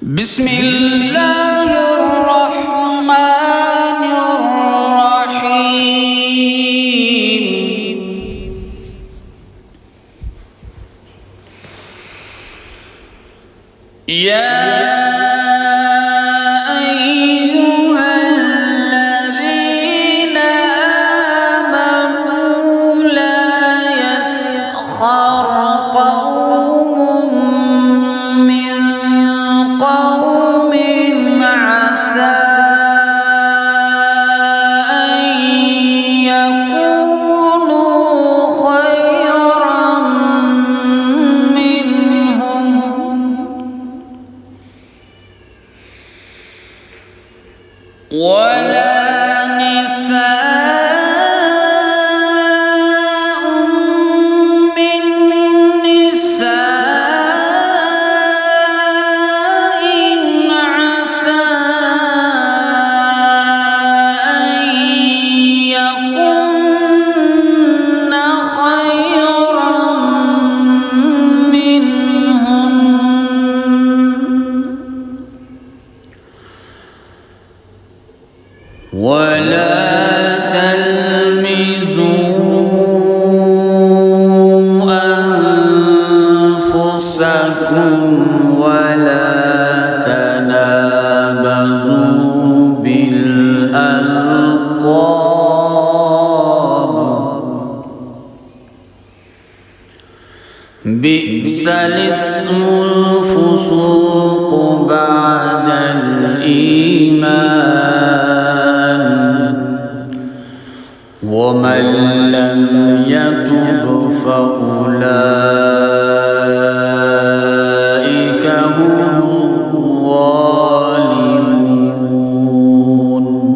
بسم الله الرحمن الرحيم. يا أيها الذين آمنوا لا يسخر قوم من قوم عسى أن يكونوا خيرا منهم ولا نساء من نساء عسى أن يكن خيرا منهم ولا تلمزوا أنفسكم ولا تنابزوا بالألقاب بئس الاسم الفسوق بعد الإيمان ومن لم يتب فأولئك هم